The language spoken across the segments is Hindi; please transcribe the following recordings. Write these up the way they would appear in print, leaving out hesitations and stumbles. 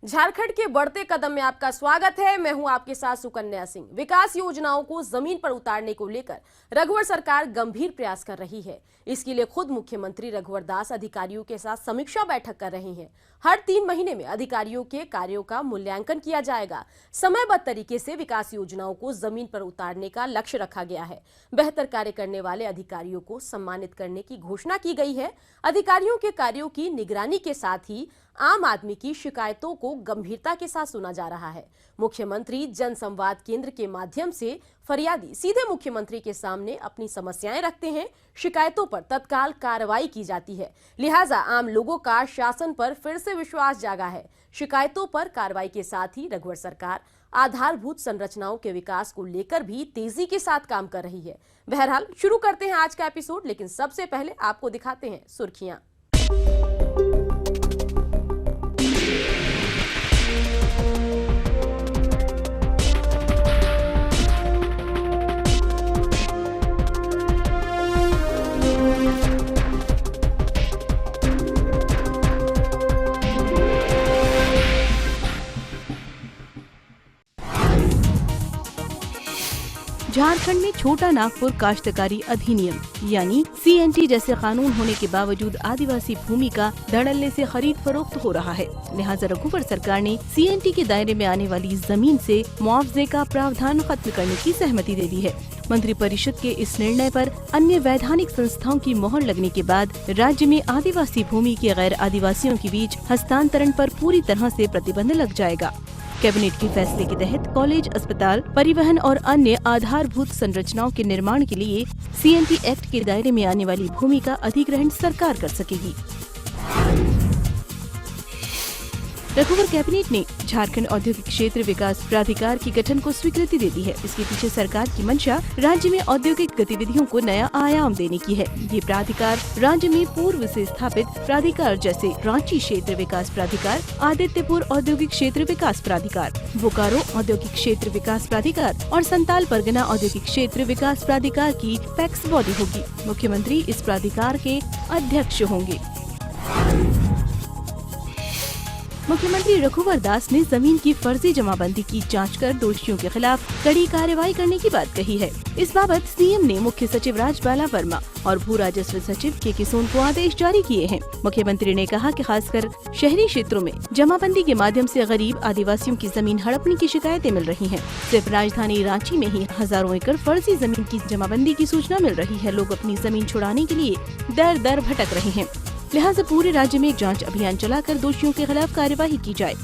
झारखंड के बढ़ते कदम में आपका स्वागत है। मैं हूं आपके साथ सुकन्या सिंह। विकास योजनाओं को जमीन पर उतारने को लेकर रघुवर सरकार गंभीर प्रयास कर रही है। इसके लिए खुद मुख्यमंत्री रघुवर दास अधिकारियों के साथ समीक्षा बैठक कर रहे हैं। हर 3 महीने में अधिकारियों के कार्यों का मूल्यांकन किया जाएगा। समयबद्ध तरीके से विकास योजनाओं को जमीन पर उतारने का लक्ष्य रखा गया है। बेहतर कार्य करने वाले अधिकारियों को सम्मानित करने की घोषणा की गई है। अधिकारियों के कार्यों की निगरानी के साथ ही आम आदमी की शिकायतों को गंभीरता के साथ सुना जा रहा है। मुख्यमंत्री जन संवाद केंद्र के माध्यम से फरियादी सीधे मुख्यमंत्री के सामने अपनी समस्याएं रखते हैं। शिकायतों पर तत्काल कार्रवाई की जाती है। लिहाजा आम लोगों का शासन पर फिर से विश्वास जागा है। शिकायतों पर कार्रवाई के साथ ही रघुवर सरकार आधारभूत संरचनाओं के विकास को लेकर भी तेजी के साथ काम कर रही है। बहरहाल शुरू करते हैं आज का एपिसोड, लेकिन सबसे पहले आपको दिखाते हैं सुर्खियां। झारखंड में छोटा नागपुर काश्तकारी अधिनियम यानी CNT जैसे कानून होने के बावजूद आदिवासी भूमि का धड़ल्ले से खरीद फरोख्त हो रहा है। लिहाजा रघुवर सरकार ने CNT के दायरे में आने वाली जमीन से मुआवजे का प्रावधान खत्म करने की सहमति दे दी है। मंत्रिपरिषद के इस निर्णय पर अन्य वैधानिक संस्थाओं की मोहर लगने के बाद राज्य में आदिवासी भूमि के गैर आदिवासियों के बीच हस्तांतरण पर पूरी तरह से प्रतिबंध लग जाएगा। कैबिनेट के फैसले के तहत कॉलेज, अस्पताल, परिवहन और अन्य आधारभूत संरचनाओं के निर्माण के लिए CNT एक्ट के दायरे में आने वाली भूमि का अधिग्रहण सरकार कर सकेगी। रघुवर कैबिनेट ने झारखंड औद्योगिक क्षेत्र विकास प्राधिकार के गठन को स्वीकृति दे दी है। इसके पीछे सरकार की मंशा राज्य में औद्योगिक गतिविधियों को नया आयाम देने की है। ये प्राधिकार राज्य में पूर्व से स्थापित प्राधिकार जैसे रांची क्षेत्र विकास प्राधिकार, आदित्यपुर औद्योगिक क्षेत्र विकास प्राधिकार, बोकारो औद्योगिक क्षेत्र विकास प्राधिकार और संताल परगना औद्योगिक क्षेत्र विकास प्राधिकार की पैक्स बॉडी होगी। मुख्यमंत्री इस प्राधिकार के अध्यक्ष होंगे। मुख्यमंत्री रघुवर दास ने जमीन की फर्जी जमाबंदी की जांच कर दोषियों के खिलाफ कड़ी कार्रवाई करने की बात कही है। इस बाबत सीएम ने मुख्य सचिव राजबाला वर्मा और भू राजस्व सचिव के सोन को आदेश जारी किए हैं। मुख्यमंत्री ने कहा कि खासकर शहरी क्षेत्रों में जमाबंदी के माध्यम से गरीब आदिवासियों की जमीन हड़पने की शिकायतें मिल रही हैं। सिर्फ राजधानी रांची में ही हजारों एकड़ फर्जी जमीन की जमाबंदी की सूचना मिल रही है। लोग अपनी जमीन छुड़ाने के लिए दर दर भटक रहे हैं। लिहाजा पूरे राज्य में एक जांच अभियान चलाकर दोषियों के खिलाफ कार्यवाही की जाए।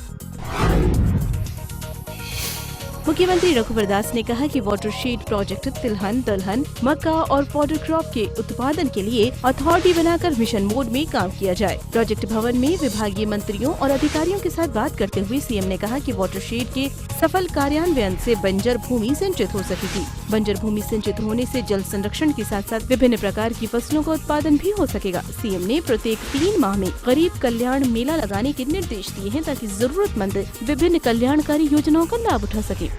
मुख्यमंत्री रघुवर दास ने कहा कि वाटरशेड प्रोजेक्ट तिलहन, दलहन, मक्का और पाउडर क्रॉप के उत्पादन के लिए अथॉरिटी बनाकर मिशन मोड में काम किया जाए। प्रोजेक्ट भवन में विभागीय मंत्रियों और अधिकारियों के साथ बात करते हुए सीएम ने कहा कि वाटरशेड के सफल कार्यान्वयन से बंजर भूमि सिंचित हो सकेगी। बंजर भूमि सिंचित होने से जल संरक्षण के साथ साथ विभिन्न प्रकार की फसलों का उत्पादन भी हो सकेगा। सीएम ने प्रत्येक 3 माह में गरीब कल्याण मेला लगाने के निर्देश दिए हैं ताकि जरूरतमंद विभिन्न कल्याणकारी योजनाओं का लाभ उठा सके।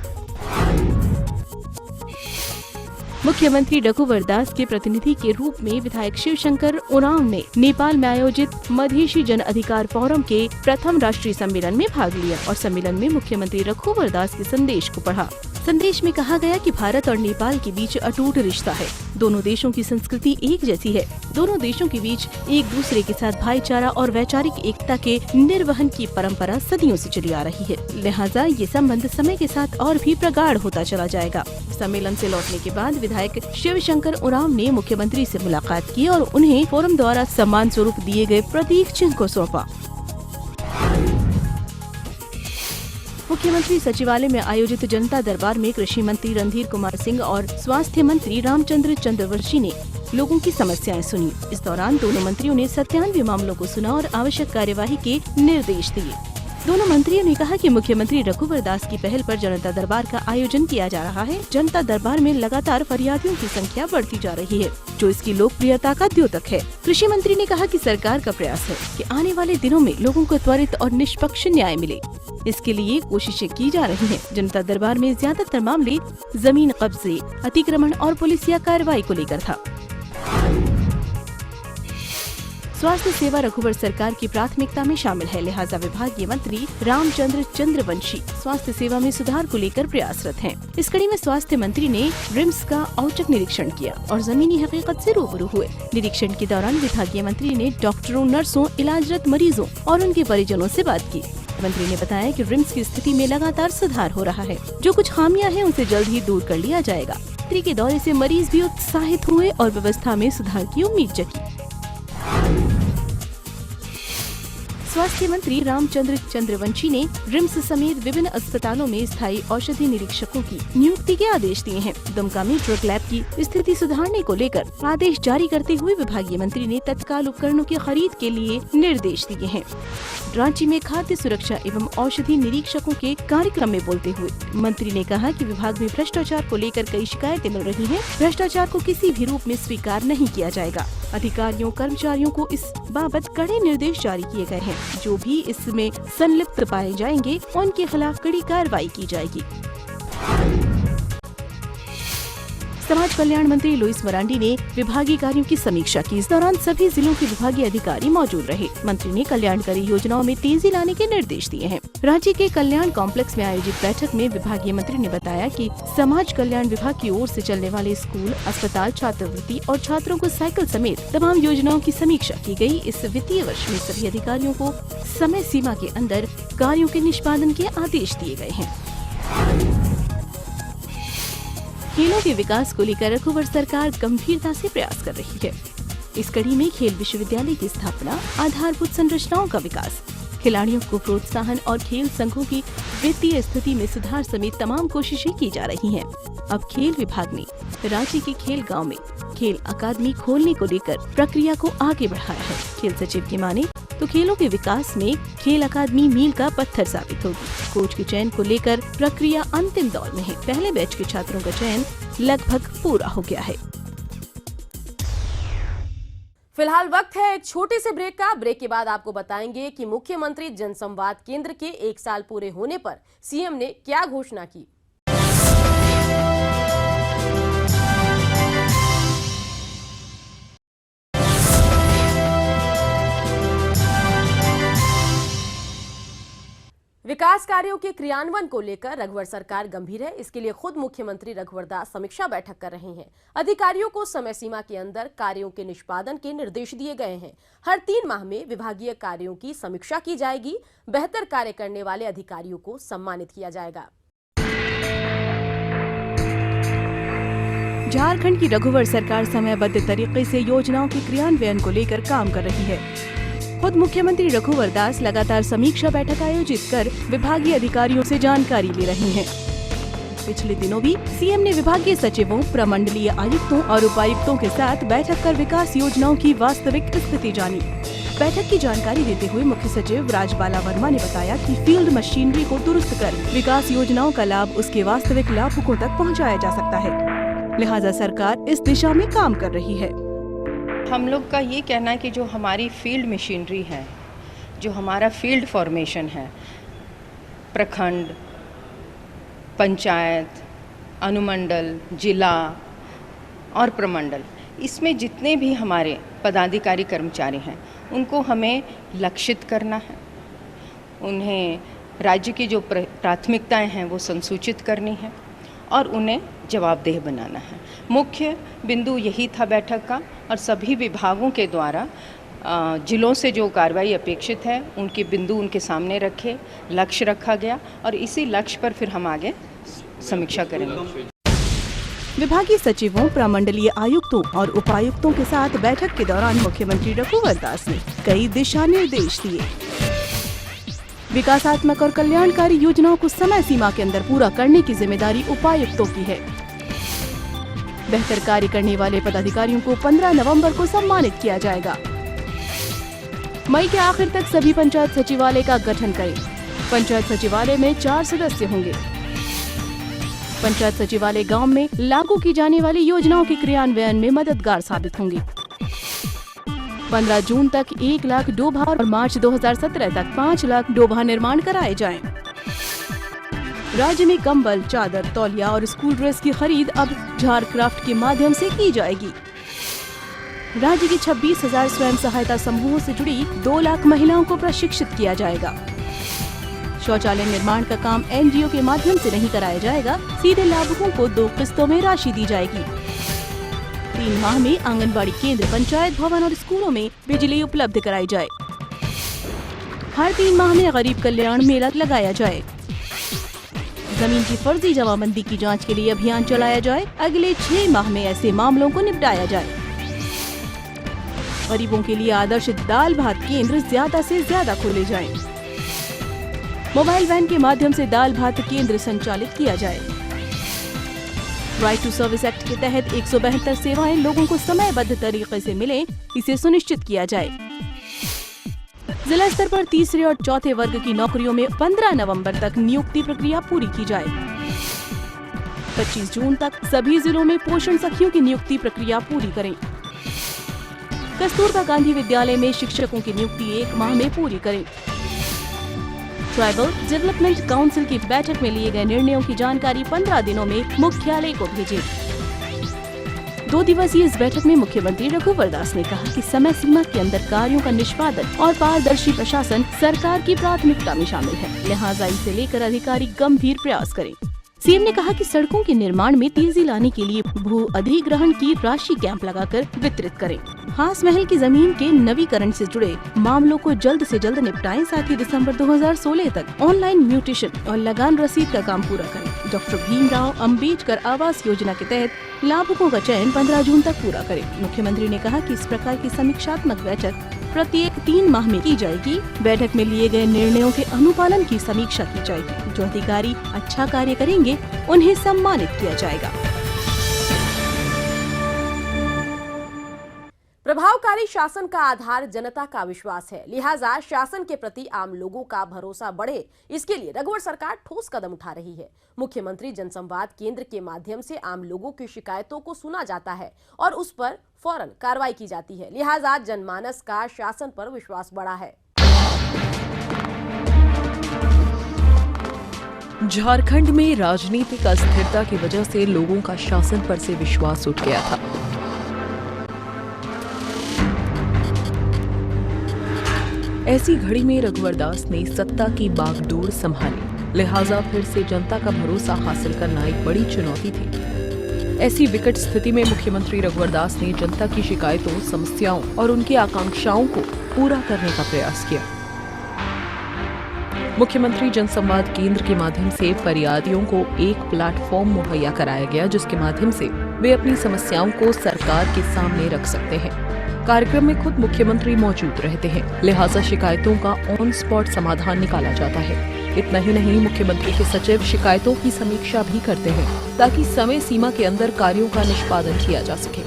मुख्यमंत्री रघुवर दास के प्रतिनिधि के रूप में विधायक शिवशंकर उरांव ने नेपाल में आयोजित मधेशी जन अधिकार फोरम के प्रथम राष्ट्रीय सम्मेलन में भाग लिया और सम्मेलन में मुख्यमंत्री रघुवर दास के संदेश को पढ़ा। संदेश में कहा गया कि भारत और नेपाल के बीच अटूट रिश्ता है। दोनों देशों की संस्कृति एक जैसी है। दोनों देशों के बीच एक दूसरे के साथ भाईचारा और वैचारिक एकता के निर्वहन की परंपरा सदियों से चली आ रही है। लिहाजा ये संबंध समय के साथ और भी प्रगाढ़ होता चला जाएगा। सम्मेलन से लौटने के बाद विधायक शिवशंकर उरांव ने मुख्यमंत्री से मुलाकात की और उन्हें फोरम द्वारा सम्मान स्वरूप दिए गए प्रतीक चिन्ह को सौंपा। मुख्यमंत्री सचिवालय में आयोजित जनता दरबार में कृषि मंत्री रणधीर कुमार सिंह और स्वास्थ्य मंत्री रामचंद्र चंद्रवंशी ने लोगों की समस्याएं सुनी। इस दौरान दोनों मंत्रियों ने 97 मामलों को सुना और आवश्यक कार्यवाही के निर्देश दिए। दोनों मंत्रियों ने कहा कि मुख्यमंत्री रघुवर दास की पहल पर जनता दरबार का आयोजन किया जा रहा है। जनता दरबार में लगातार फरियादियों की संख्या बढ़ती जा रही है, जो इसकी लोकप्रियता का द्योतक है। कृषि मंत्री ने कहा कि सरकार का प्रयास है कि आने वाले दिनों में लोगों को त्वरित और निष्पक्ष न्याय मिले। इसके लिए कोशिशें की जा रही हैं। जनता दरबार में ज्यादातर मामले जमीन कब्जे, अतिक्रमण और पुलिसिया कार्रवाई को लेकर था। स्वास्थ्य सेवा रघुवर सरकार की प्राथमिकता में शामिल है, लिहाजा विभागीय मंत्री रामचंद्र चंद्रवंशी स्वास्थ्य सेवा में सुधार को लेकर प्रयासरत हैं। इस कड़ी में स्वास्थ्य मंत्री ने रिम्स का औचक निरीक्षण किया और जमीनी हकीकत से रूबरू हुए। निरीक्षण के दौरान विभागीय मंत्री ने डॉक्टरों, नर्सों, इलाजरत मरीजों और उनके परिजनों से बात की। मंत्री ने बताया कि रिम्स की स्थिति में लगातार सुधार हो रहा है। जो कुछ खामियां हैं उसे जल्द ही दूर कर लिया जाएगा। मंत्री के दौरे से मरीज भी उत्साहित हुए और व्यवस्था में सुधार की उम्मीद जगी। स्वास्थ्य मंत्री रामचंद्र चंद्रवंशी ने रिम्स समेत विभिन्न अस्पतालों में स्थायी औषधि निरीक्षकों की नियुक्ति के आदेश दिए हैं। दुमका में ड्रग लैब की स्थिति सुधारने को लेकर आदेश जारी करते हुए विभागीय मंत्री ने तत्काल उपकरणों की खरीद के लिए निर्देश दिए हैं। रांची में खाद्य सुरक्षा एवं औषधि निरीक्षकों के कार्यक्रम में बोलते हुए मंत्री ने कहा कि विभाग में भ्रष्टाचार को लेकर कई शिकायतें मिल रही हैं। भ्रष्टाचार को किसी भी रूप में स्वीकार नहीं किया जाएगा। अधिकारियों, कर्मचारियों को इस बाबत कड़े निर्देश जारी किए गए हैं। जो भी इसमें संलिप्त पाए जाएंगे उनके खिलाफ कड़ी कार्रवाई की जाएगी। समाज कल्याण मंत्री लुईस मरांडी ने विभागीय कार्यों की समीक्षा की। इस दौरान सभी जिलों के विभागीय अधिकारी मौजूद रहे। मंत्री ने कल्याणकारी योजनाओं में तेजी लाने के निर्देश दिए हैं। रांची के कल्याण कॉम्प्लेक्स में आयोजित बैठक में विभागीय मंत्री ने बताया कि समाज कल्याण विभाग की ओर से चलने वाले स्कूल, अस्पताल, छात्रवृत्ति और छात्रों को साइकिल समेत तमाम योजनाओं की समीक्षा की गई। इस वित्तीय वर्ष में सभी अधिकारियों को समय सीमा के अंदर कार्यों के निष्पादन के आदेश दिए गए हैं। खेलों के विकास को लेकर रघुवर सरकार गंभीरता से प्रयास कर रही है। इस कड़ी में खेल विश्वविद्यालय की स्थापना, आधारभूत संरचनाओं का विकास, खिलाड़ियों को प्रोत्साहन और खेल संघों की वित्तीय स्थिति में सुधार समेत तमाम कोशिशें की जा रही हैं। अब खेल विभाग ने रांची के खेल गांव में खेल अकादमी खोलने को लेकर प्रक्रिया को आगे बढ़ाया है। खेल सचिव की माने तो खेलों के विकास में खेल अकादमी मील का पत्थर साबित होगी। कोच के चयन को लेकर प्रक्रिया अंतिम दौर में है। पहले बैच के छात्रों का चयन लगभग पूरा हो गया है। फिलहाल वक्त है एक छोटे से ब्रेक का। ब्रेक के बाद आपको बताएंगे कि मुख्यमंत्री जनसंवाद केंद्र के 1 साल पूरे होने पर सीएम ने क्या घोषणा की। विकास कार्यों के क्रियान्वयन को लेकर रघुवर सरकार गंभीर है। इसके लिए खुद मुख्यमंत्री रघुवर दास समीक्षा बैठक कर रहे हैं। अधिकारियों को समय सीमा के अंदर कार्यों के निष्पादन के निर्देश दिए गए हैं। हर 3 माह में विभागीय कार्यों की समीक्षा की जाएगी। बेहतर कार्य करने वाले अधिकारियों को सम्मानित किया जाएगा। झारखंड की रघुवर सरकार समयबद्ध तरीके से योजनाओं के क्रियान्वयन को लेकर काम कर रही है। खुद मुख्यमंत्री रघुवर दास लगातार समीक्षा बैठक आयोजित कर विभागीय अधिकारियों से जानकारी ले रहे हैं। पिछले दिनों भी सीएम ने विभागीय सचिवों, प्रमंडलीय आयुक्तों और उपायुक्तों के साथ बैठक कर विकास योजनाओं की वास्तविक स्थिति जानी। बैठक की जानकारी देते हुए मुख्य सचिव राजबाला वर्मा ने बताया कि फील्ड मशीनरी को दुरुस्त कर विकास योजनाओं का लाभ उसके वास्तविक लाभुकों तक पहुँचाया जा सकता है। लिहाजा सरकार इस दिशा में काम कर रही है। हम लोग का ये कहना है कि जो हमारी फील्ड मशीनरी है, जो हमारा फील्ड फॉर्मेशन है, प्रखंड, पंचायत, अनुमंडल, जिला और प्रमंडल, इसमें जितने भी हमारे पदाधिकारी कर्मचारी हैं उनको हमें लक्षित करना है। उन्हें राज्य की जो प्राथमिकताएं हैं वो संसूचित करनी है और उन्हें जवाबदेह बनाना है। मुख्य बिंदु यही था बैठक का और सभी विभागों के द्वारा जिलों से जो कार्रवाई अपेक्षित है उनके बिंदु उनके सामने रखे, लक्ष्य रखा गया और इसी लक्ष्य पर फिर हम आगे समीक्षा करेंगे। विभागीय सचिवों, प्रमंडलीय आयुक्तों और उपायुक्तों के साथ बैठक के दौरान मुख्यमंत्री रघुवर दास ने कई दिशा निर्देश दिए। विकासात्मक और कल्याणकारी योजनाओं को समय सीमा के अंदर पूरा करने की जिम्मेदारी उपायुक्तों की है। बेहतर कार्य करने वाले पदाधिकारियों को 15 नवंबर को सम्मानित किया जाएगा। मई के आखिर तक सभी पंचायत सचिवालय का गठन करें। पंचायत सचिवालय में 4 सदस्य होंगे। पंचायत सचिवालय गांव में लागू की जाने वाली योजनाओं के क्रियान्वयन में मददगार साबित होंगे। 15 जून तक 1 लाख डोभा और मार्च 2017 तक 5 लाख डोभा निर्माण कराए जाएं। राज्य में कंबल, चादर, तौलिया और स्कूल ड्रेस की खरीद अब झारक्राफ्ट के माध्यम से की जाएगी। राज्य की 26,000 स्वयं सहायता समूहों से जुड़ी 2 लाख महिलाओं को प्रशिक्षित किया जाएगा। शौचालय निर्माण का काम NGO के माध्यम से नहीं कराया जाएगा, सीधे लाभुकों को 2 किस्तों में राशि दी जाएगी। 3 माह में आंगनबाड़ी केंद्र, पंचायत भवन और स्कूलों में बिजली उपलब्ध कराई जाए। हर 3 माह में गरीब कल्याण मेला लगाया जाए। जमीन की फर्जी जमाबंदी की जांच के लिए अभियान चलाया जाए। अगले 6 माह में ऐसे मामलों को निपटाया जाए। गरीबों के लिए आदर्श दाल भात केंद्र ज्यादा से ज्यादा खोले जाएं। मोबाइल वैन के माध्यम से दाल भात केंद्र संचालित किया जाए। राइट टू सर्विस एक्ट के तहत 172 सेवाएं लोगों को समयबद्ध तरीके से मिले, इसे सुनिश्चित किया जाए। जिला स्तर पर तीसरे और चौथे वर्ग की नौकरियों में 15 नवंबर तक नियुक्ति प्रक्रिया पूरी की जाए। 25 जून तक सभी जिलों में पोषण सखियों की नियुक्ति प्रक्रिया पूरी करें। कस्तूरबा गांधी विद्यालय में शिक्षकों की नियुक्ति 1 माह में पूरी करें। ट्राइबल डेवलपमेंट काउंसिल की बैठक में लिए गए निर्णयों की जानकारी 15 दिनों में मुख्यालय को भेजें। 2 दिवसीय इस बैठक में मुख्यमंत्री रघुवर दास ने कहा कि समय सीमा के अंदर कार्यों का निष्पादन और पारदर्शी प्रशासन सरकार की प्राथमिकता में शामिल है, लिहाजा इसे लेकर अधिकारी गंभीर प्रयास करें। सीएम ने कहा कि सड़कों के निर्माण में तेजी लाने के लिए भू अधिग्रहण की राशि कैंप लगाकर वितरित करें। हास महल की जमीन के नवीकरण से जुड़े मामलों को जल्द से जल्द निपटाएं, साथ ही दिसंबर 2016 तक ऑनलाइन म्यूटेशन और लगान रसीद का काम पूरा करें। डॉक्टर भीमराव अंबेडकर आवास योजना के तहत लाभुकों का चयन 15 जून तक पूरा करें। मुख्यमंत्री ने कहा कि इस प्रकार की समीक्षात्मक बैठक प्रत्येक 3 माह में की जाएगी। बैठक में लिए गए निर्णयों के अनुपालन की समीक्षा की जाएगी। जो अधिकारी अच्छा कार्य करेंगे उन्हें सम्मानित किया जाएगा। प्रभावकारी शासन का आधार जनता का विश्वास है, लिहाजा शासन के प्रति आम लोगों का भरोसा बढ़े, इसके लिए रघुवर सरकार ठोस कदम उठा रही है। मुख्यमंत्री जनसंवाद केंद्र के माध्यम से आम लोगों की शिकायतों को सुना जाता है और उस पर फौरन कार्रवाई की जाती है, लिहाजा जनमानस का शासन पर विश्वास बढ़ा है। झारखंड में राजनीतिक अस्थिरता की वजह से लोगों का शासन पर से विश्वास उठ गया था। ऐसी घड़ी में रघुवर दास ने सत्ता की बागडोर संभाली, लिहाजा फिर से जनता का भरोसा हासिल करना एक बड़ी चुनौती थी। ऐसी विकट स्थिति में मुख्यमंत्री रघुवर दास ने जनता की शिकायतों, समस्याओं और उनकी आकांक्षाओं को पूरा करने का प्रयास किया। मुख्यमंत्री जनसंवाद केंद्र के माध्यम से फरियादियों को एक प्लेटफॉर्म मुहैया कराया गया, जिसके माध्यम से वे अपनी समस्याओं को सरकार के सामने रख सकते हैं। कार्यक्रम में खुद मुख्यमंत्री मौजूद रहते हैं, लिहाजा शिकायतों का ऑन स्पॉट समाधान निकाला जाता है। इतना ही नहीं, मुख्यमंत्री के सचिव शिकायतों की समीक्षा भी करते हैं ताकि समय सीमा के अंदर कार्यों का निष्पादन किया जा सके।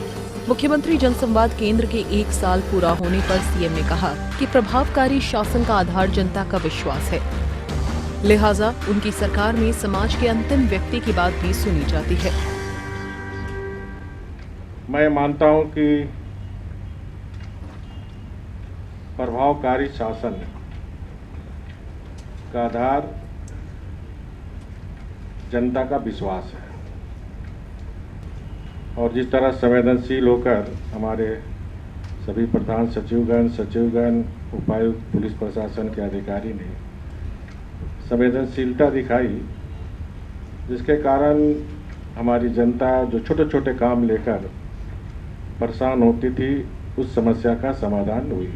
मुख्यमंत्री जनसंवाद केंद्र के 1 साल पूरा होने पर सीएम ने कहा कि प्रभावकारी शासन का आधार जनता का विश्वास है, लिहाजा उनकी सरकार में समाज के अंतिम व्यक्ति की बात भी सुनी जाती है। मैं मानता हूं कि प्रभावकारी शासन का आधार जनता का विश्वास है और जिस तरह संवेदनशील होकर हमारे सभी प्रधान सचिवगण, उपायुक्त, पुलिस प्रशासन के अधिकारी ने संवेदनशीलता दिखाई, जिसके कारण हमारी जनता जो छोटे छोटे काम लेकर परेशान होती थी, उस समस्या का समाधान हुई।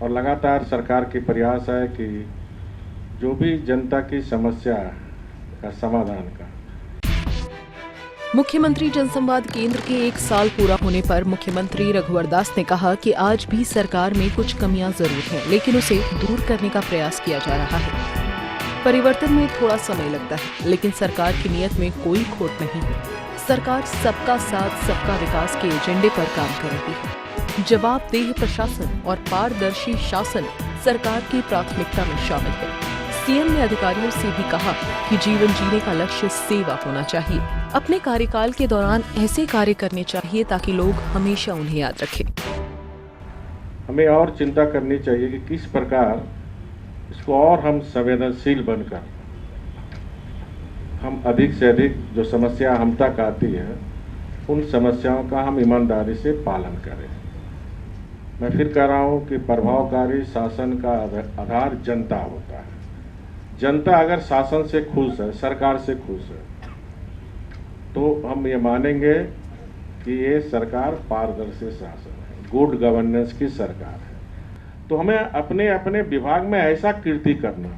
और लगातार सरकार के प्रयास है कि जो भी जनता की समस्या का समाधान का। मुख्यमंत्री जनसंवाद केंद्र के 1 साल पूरा होने पर मुख्यमंत्री रघुवर दास ने कहा कि आज भी सरकार में कुछ कमियां जरूर हैं, लेकिन उसे दूर करने का प्रयास किया जा रहा है। परिवर्तन में थोड़ा समय लगता है, लेकिन सरकार की नीयत में कोई खोट नहीं है। सरकार सबका साथ, सबका विकास के एजेंडे पर काम कर रही है। जवाबदेह प्रशासन और पारदर्शी शासन सरकार की प्राथमिकता में शामिल है। सीएम ने अधिकारियों से भी कहा कि जीवन जीने का लक्ष्य सेवा होना चाहिए। अपने कार्यकाल के दौरान ऐसे कार्य करने चाहिए ताकि लोग हमेशा उन्हें याद रखें। हमें और चिंता करनी चाहिए कि किस प्रकार इसको और हम संवेदनशील बनकर हम अधिक से अधिक जो समस्या हम तक आती है उन समस्याओं का हम ईमानदारी से पालन करें। मैं फिर कह रहा हूँ कि प्रभावकारी शासन का आधार जनता होता है। जनता अगर शासन से खुश है, सरकार से खुश है, तो हम ये मानेंगे कि ये सरकार पारदर्शी शासन है, गुड गवर्नेंस की सरकार है। तो हमें अपने अपने विभाग में ऐसा कीर्ति करना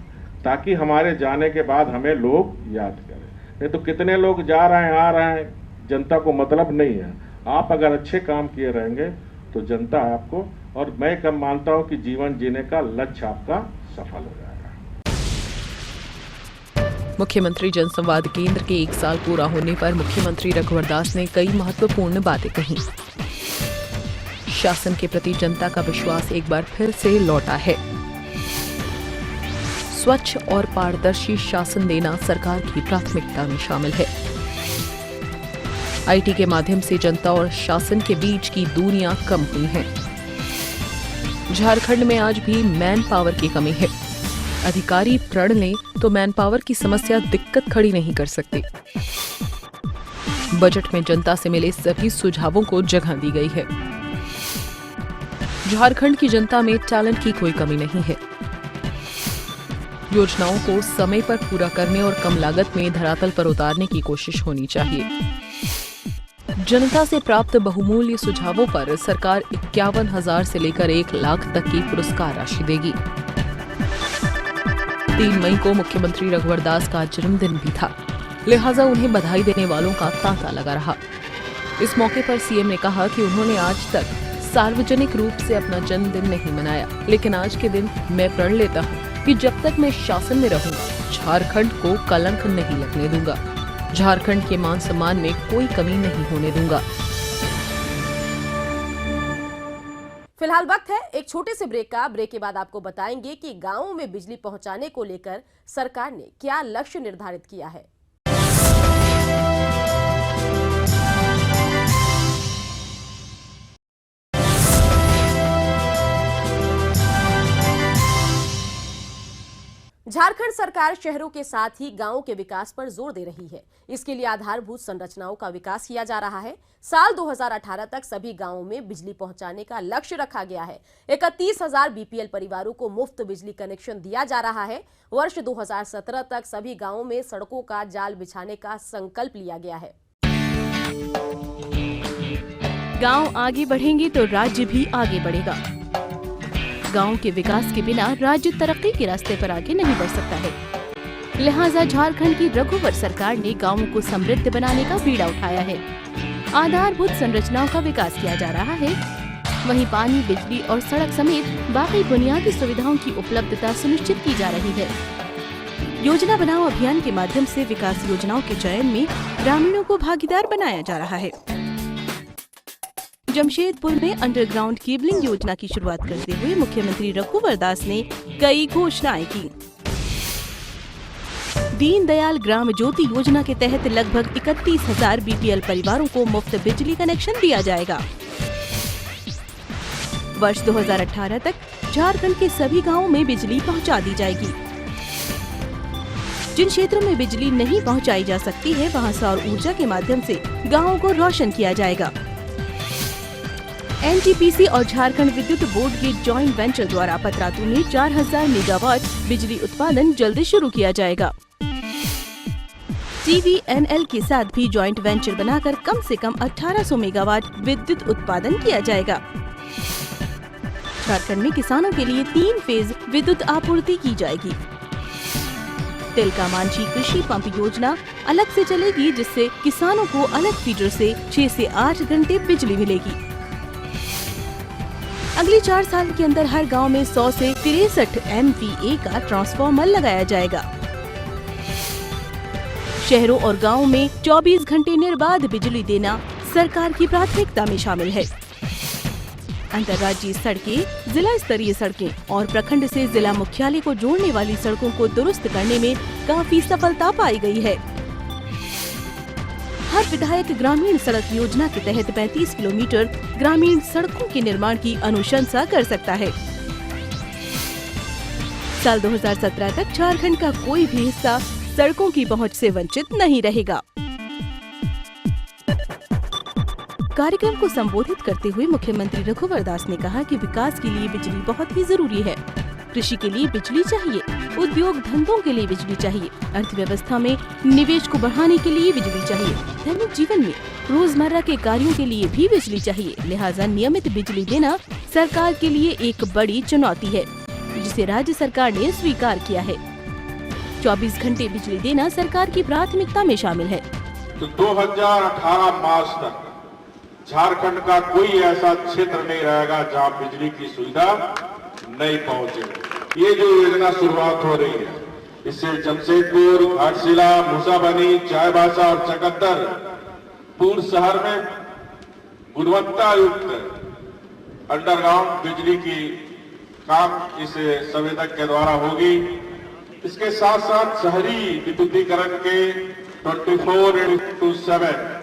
ताकि हमारे जाने के बाद हमें लोग याद करें। नहीं तो कितने लोग जा रहे हैं, आ रहे हैं, जनता को मतलब नहीं है। आप अगर अच्छे काम किए रहेंगे तो जनता आपको, और मैं कब मानता हूं कि जीवन जीने का लक्ष्य आपका सफल हो जाएगा। मुख्यमंत्री जनसंवाद केंद्र के 1 साल पूरा होने पर मुख्यमंत्री रघुवर दास ने कई महत्वपूर्ण बातें कही। शासन के प्रति जनता का विश्वास एक बार फिर से लौटा है। स्वच्छ और पारदर्शी शासन देना सरकार की प्राथमिकता में शामिल है। आईटी के माध्यम से जनता और शासन के बीच की दूरियां कम हुई हैं। झारखंड में आज भी मैन पावर की कमी है। अधिकारी प्रण लें तो मैन पावर की समस्या दिक्कत खड़ी नहीं कर सकती। बजट में जनता से मिले सभी सुझावों को जगह दी गई है। झारखंड की जनता में टैलेंट की कोई कमी नहीं है। योजनाओं को समय पर पूरा करने और कम लागत में धरातल पर उतारने की कोशिश होनी चाहिए। जनता से प्राप्त बहुमूल्य सुझावों पर सरकार 51,000 से लेकर 1 लाख तक की पुरस्कार राशि देगी। 3 मई को मुख्यमंत्री रघुवर दास का जन्मदिन भी था, लिहाजा उन्हें बधाई देने वालों का तांता लगा रहा। इस मौके पर सीएम ने कहा कि उन्होंने आज तक सार्वजनिक रूप से अपना जन्मदिन नहीं मनाया, लेकिन आज के दिन मैं प्रण लेता हूँ कि जब तक मैं शासन में रहूंगा, झारखंड को कलंक नहीं लगने दूंगा। झारखंड के मान सम्मान में कोई कमी नहीं होने दूंगा। फिलहाल वक्त है एक छोटे से ब्रेक का। ब्रेक के बाद आपको बताएंगे कि गांवों में बिजली पहुंचाने को लेकर सरकार ने क्या लक्ष्य निर्धारित किया है। झारखंड सरकार शहरों के साथ ही गांवों के विकास पर जोर दे रही है। इसके लिए आधारभूत संरचनाओं का विकास किया जा रहा है। साल 2018 तक सभी गांवों में बिजली पहुंचाने का लक्ष्य रखा गया है। 31,000 बीपीएल परिवारों को मुफ्त बिजली कनेक्शन दिया जा रहा है। वर्ष 2017 तक सभी गांवों में सड़कों का जाल बिछाने का संकल्प लिया गया है। गांव आगे बढ़ेंगे तो राज्य भी आगे बढ़ेगा। गांव के विकास के बिना राज्य तरक्की के रास्ते पर आगे नहीं बढ़ सकता है। लिहाजा झारखंड की रघुवर सरकार ने गांवों को समृद्ध बनाने का बीड़ा उठाया है। आधारभूत संरचनाओं का विकास किया जा रहा है। वहीं पानी, बिजली और सड़क समेत बाकी बुनियादी सुविधाओं की उपलब्धता सुनिश्चित की जा रही है। योजना बनाओ अभियान के माध्यम से विकास योजनाओं के चयन में ग्रामीणों को भागीदार बनाया जा रहा है। जमशेदपुर में अंडरग्राउंड केबलिंग योजना की शुरुआत करते हुए मुख्यमंत्री रघुवर दास ने कई घोषणाएं की। दीनदयाल ग्राम ज्योति योजना के तहत लगभग 31,000 बीपीएल परिवारों को मुफ्त बिजली कनेक्शन दिया जाएगा। वर्ष 2018 तक झारखंड के सभी गांवों में बिजली पहुंचा दी जाएगी। जिन क्षेत्रों में बिजली नहीं पहुंचाई जा सकती है, वहां सौर ऊर्जा के माध्यम से गांवों को रोशन किया जाएगा। एनटीपीसी और झारखंड विद्युत बोर्ड के जॉइंट वेंचर द्वारा पतरातू में 4,000 मेगावाट बिजली उत्पादन जल्द शुरू किया जाएगा। टीवीएनएल के साथ भी जॉइंट वेंचर बनाकर कम से कम 1800 मेगावाट विद्युत उत्पादन किया जाएगा। झारखंड में किसानों के लिए 3 फेज विद्युत आपूर्ति की जाएगी। तिलका मांझी कृषि पंप योजना अलग से चलेगी, जिससे किसानों को अलग फीडर से 6 से 8 घंटे बिजली मिलेगी। अगले 4 साल के अंदर हर गांव में 100 से 63 MVA का ट्रांसफार्मर लगाया जाएगा। शहरों और गांवों में 24 घंटे निर्बाध बिजली देना सरकार की प्राथमिकता में शामिल है। अंतर्राज्यीय सड़कें, जिला स्तरीय सड़कें और प्रखंड से जिला मुख्यालय को जोड़ने वाली सड़कों को दुरुस्त करने में काफी सफलता पाई गई है। हर विधायक ग्रामीण सड़क योजना के तहत 35 किलोमीटर ग्रामीण सड़कों के निर्माण की अनुशंसा कर सकता है। साल 2017 तक झारखंड का कोई भी हिस्सा सड़कों की पहुंच से वंचित नहीं रहेगा। कार्यक्रम को संबोधित करते हुए मुख्यमंत्री रघुवर दास ने कहा कि विकास के लिए बिजली बहुत ही जरूरी है। कृषि के लिए बिजली चाहिए, उद्योग धंधों के लिए बिजली चाहिए, अर्थव्यवस्था में निवेश को बढ़ाने के लिए बिजली चाहिए, दैनिक जीवन में रोजमर्रा के कार्यों के लिए भी बिजली चाहिए। लिहाजा नियमित बिजली देना सरकार के लिए एक बड़ी चुनौती है, जिसे राज्य सरकार ने स्वीकार किया है। 24 घंटे बिजली देना सरकार की प्राथमिकता में शामिल है। तो 2018 मार्च तक झारखंड का कोई ऐसा क्षेत्र नहीं रहेगा जहां बिजली की सुविधा नहीं पहुंचे। ये जो योजना शुरुआत हो रही है, इससे जमशेदपुर, घाटशिला, मूसाबनी, चाईबासा और चकंदर पूर्ण शहर में गुणवत्ता युक्त अंडरग्राउंड बिजली की काम इस संवेदक के द्वारा होगी। इसके साथ साथ शहरी विद्युतीकरण के 24/7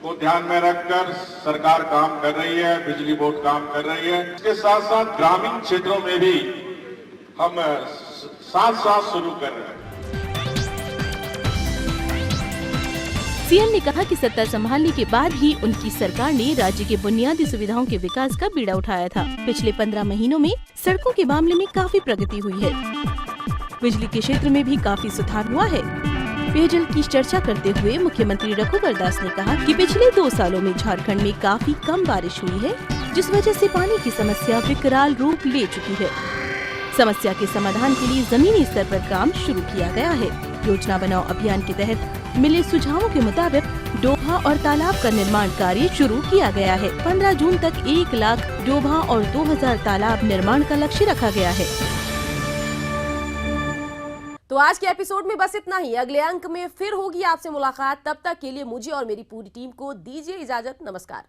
को ध्यान में रखकर सरकार काम कर रही है, बिजली बोर्ड काम कर रही है। इसके साथ साथ ग्रामीण क्षेत्रों में भी हम साथ शुरू कर रहे हैं। सीएम ने कहा कि सत्ता संभालने के बाद ही उनकी सरकार ने राज्य के बुनियादी सुविधाओं के विकास का बीड़ा उठाया था। पिछले 15 महीनों में सड़कों के मामले में काफी प्रगति हुई है। बिजली के क्षेत्र में भी काफी सुधार हुआ है। पेयजल की चर्चा करते हुए मुख्यमंत्री रघुवर दास ने कहा कि पिछले 2 सालों में झारखंड में काफी कम बारिश हुई है, जिस वजह से पानी की समस्या विकराल रूप ले चुकी है। समस्या के समाधान के लिए जमीनी स्तर पर काम शुरू किया गया है। योजना बनाओ अभियान के तहत मिले सुझावों के मुताबिक डोभा और तालाब का निर्माण कार्य शुरू किया गया है। 15 जून तक 1 लाख डोभा और 2000 तालाब निर्माण का लक्ष्य रखा गया है। तो आज के एपिसोड में बस इतना ही। अगले अंक में फिर होगी आपसे मुलाकात। तब तक के लिए मुझे और मेरी पूरी टीम को दीजिए इजाजत। नमस्कार।